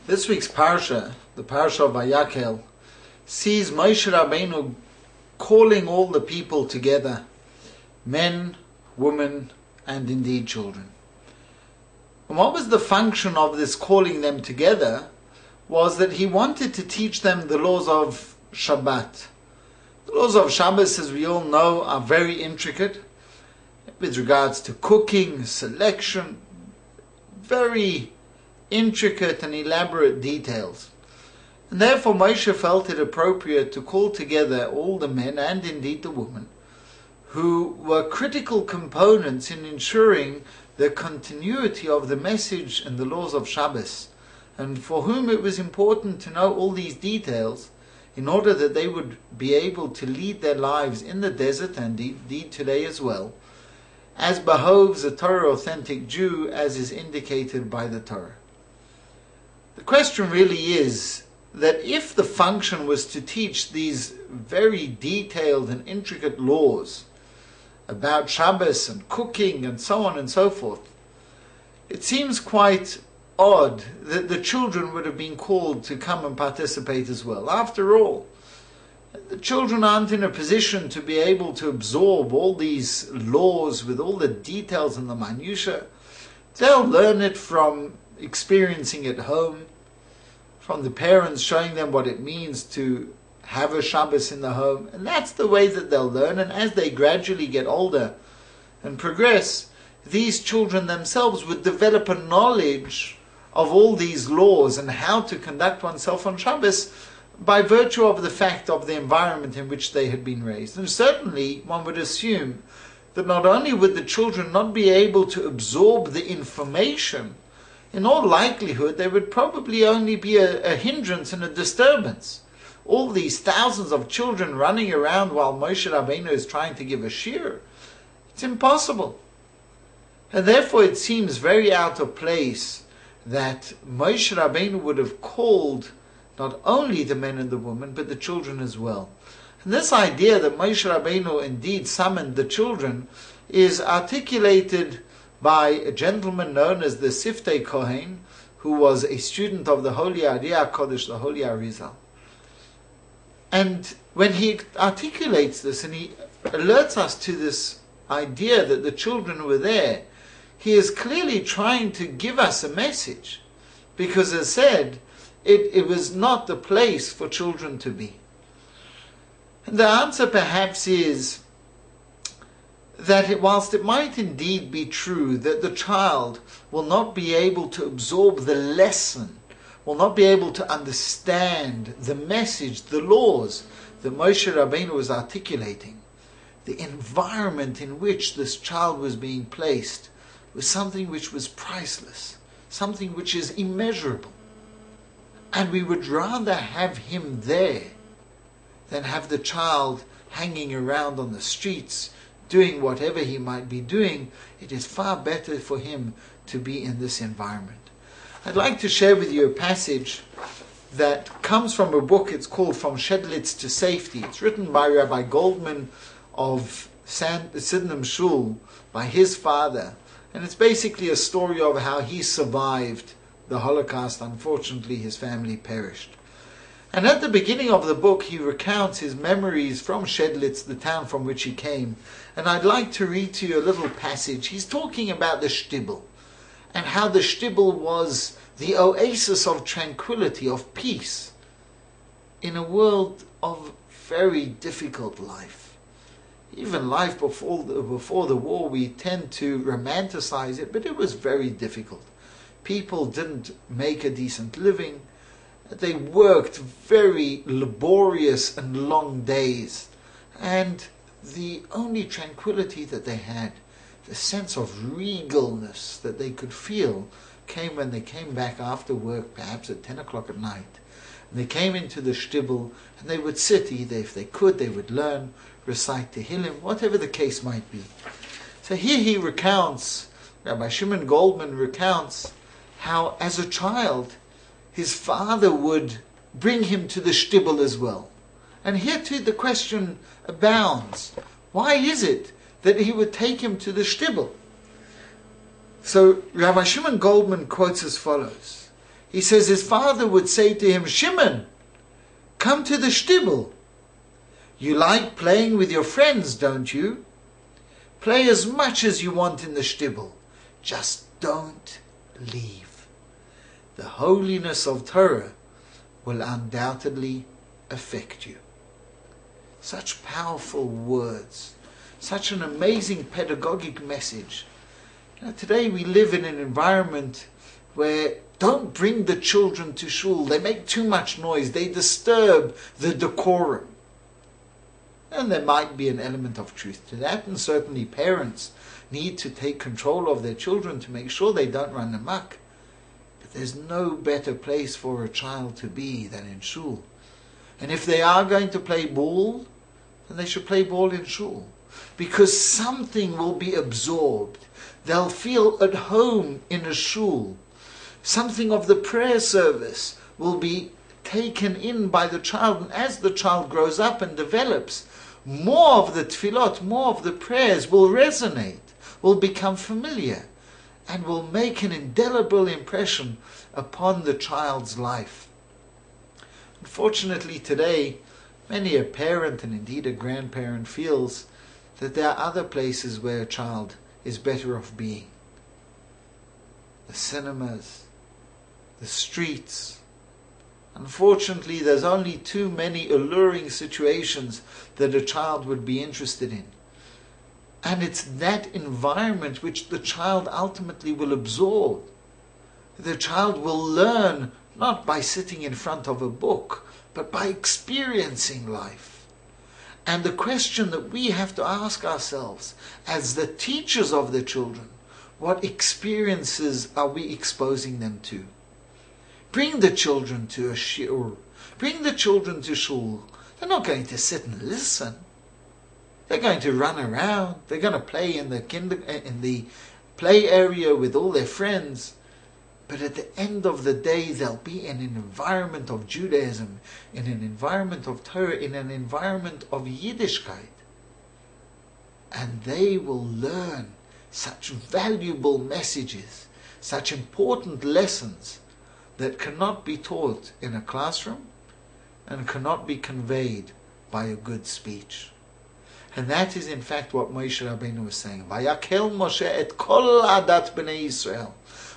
This week's parsha, the parsha of Vayakhel, sees Moshe Rabbeinu calling all the people together, men, women, and indeed children. And what was the function of this calling them together was that he wanted to teach them the laws of Shabbat. The laws of Shabbos, as we all know, are very intricate with regards to cooking, selection, very intricate and elaborate details. And therefore Moshe felt it appropriate to call together all the men and indeed the women who were critical components in ensuring the continuity of the message and the laws of Shabbos, and for whom it was important to know all these details in order that they would be able to lead their lives in the desert, and indeed today as well, as behoves a Torah authentic Jew, as is indicated by the Torah. The question really is that if the function was to teach these very detailed and intricate laws about Shabbos and cooking and so on and so forth, it seems quite odd that the children would have been called to come and participate as well. After all, the children aren't in a position to be able to absorb all these laws with all the details and the minutiae. They'll learn it from experiencing it home, from the parents showing them what it means to have a Shabbos in the home, and that's the way that they'll learn. And as they gradually get older and progress, these children themselves would develop a knowledge of all these laws and how to conduct oneself on Shabbos by virtue of the fact of the environment in which they had been raised. And certainly one would assume that not only would the children not be able to absorb the information, in all likelihood there would probably only be a hindrance and a disturbance. All these thousands of children running around while Moshe Rabbeinu is trying to give a shiur, it's impossible. And therefore it seems very out of place that Moshe Rabbeinu would have called not only the men and the women, but the children as well. And this idea that Moshe Rabbeinu indeed summoned the children is articulated by a gentleman known as the Siftei Kohen, who was a student of the Holy Ariya Kodesh, the Holy Arizal. And when he articulates this and he alerts us to this idea that the children were there, he is clearly trying to give us a message, because as said, it was not the place for children to be. And the answer perhaps is that whilst it might indeed be true that the child will not be able to absorb the lesson, will not be able to understand the message, the laws that Moshe Rabbeinu was articulating, the environment in which this child was being placed was something which was priceless, something which is immeasurable. And we would rather have him there than have the child hanging around on the streets, doing whatever he might be doing. It is far better for him to be in this environment. I'd like to share with you a passage that comes from a book. It's called From Shedlitz to Safety. It's written by Rabbi Goldman of Sydenham Shul, by his father. And it's basically a story of how he survived the Holocaust. Unfortunately, his family perished. And at the beginning of the book, he recounts his memories from Shedlitz, the town from which he came. And I'd like to read to you a little passage. He's talking about the shtibel, and how the shtibel was the oasis of tranquility, of peace, in a world of very difficult life. Even life before the war, we tend to romanticize it, but it was very difficult. People didn't make a decent living. They worked very laborious and long days. And the only tranquility that they had, the sense of regalness that they could feel, came when they came back after work, perhaps at 10 o'clock at night. And they came into the shtibel, and they would sit, either if they could, they would learn, recite Tehillim, whatever the case might be. So here he recounts, Rabbi Shimon Goldman recounts, how as a child his father would bring him to the shtibel as well. And here too the question abounds. Why is it that he would take him to the shtibel? So Rabbi Shimon Goldman quotes as follows. He says his father would say to him, Shimon, come to the shtibel. You like playing with your friends, don't you? Play as much as you want in the shtibel. Just don't leave. The holiness of Torah will undoubtedly affect you. Such powerful words. Such an amazing pedagogic message. Today we live in an environment where don't bring the children to shul. They make too much noise. They disturb the decorum. And there might be an element of truth to that. And certainly parents need to take control of their children to make sure they don't run amok. But there's no better place for a child to be than in shul. And if they are going to play ball, then they should play ball in shul. Because something will be absorbed. They'll feel at home in a shul. Something of the prayer service will be taken in by the child. And as the child grows up and develops, more of the tefillot, more of the prayers will resonate, will become familiar, and will make an indelible impression upon the child's life. Unfortunately today, many a parent and indeed a grandparent feels that there are other places where a child is better off being. The cinemas, the streets. Unfortunately, there's only too many alluring situations that a child would be interested in. And it's that environment which the child ultimately will absorb. The child will learn not by sitting in front of a book, but by experiencing life. And the question that we have to ask ourselves as the teachers of the children, what experiences are we exposing them to? Bring the children to a shiur. Bring the children to shul. They're not going to sit and listen. They're going to run around. They're going to play in the play area with all their friends. But at the end of the day, they'll be in an environment of Judaism, in an environment of Torah, in an environment of Yiddishkeit. And they will learn such valuable messages, such important lessons that cannot be taught in a classroom and cannot be conveyed by a good speech. And that is in fact what Moshe Rabbeinu was saying. Vayakhel Moshe et kol adat bnei Yisrael.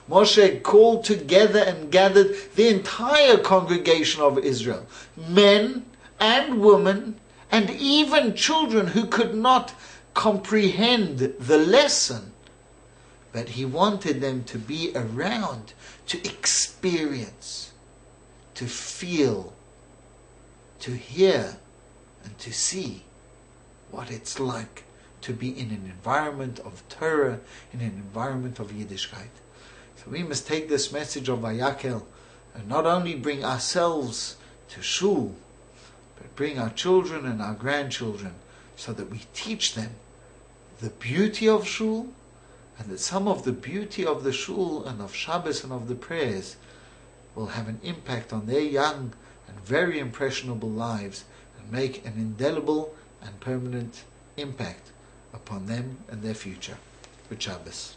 Moshe called together and gathered the entire congregation of Israel, men and women, and even children who could not comprehend the lesson. But he wanted them to be around, to experience, to feel, to hear, and to see what it's like to be in an environment of Torah, in an environment of Yiddishkeit. So we must take this message of Vayakhel and not only bring ourselves to shul, but bring our children and our grandchildren so that we teach them the beauty of shul, and that some of the beauty of the shul and of Shabbos and of the prayers will have an impact on their young and very impressionable lives and make an indelible and permanent impact upon them and their future. Good Shabbos.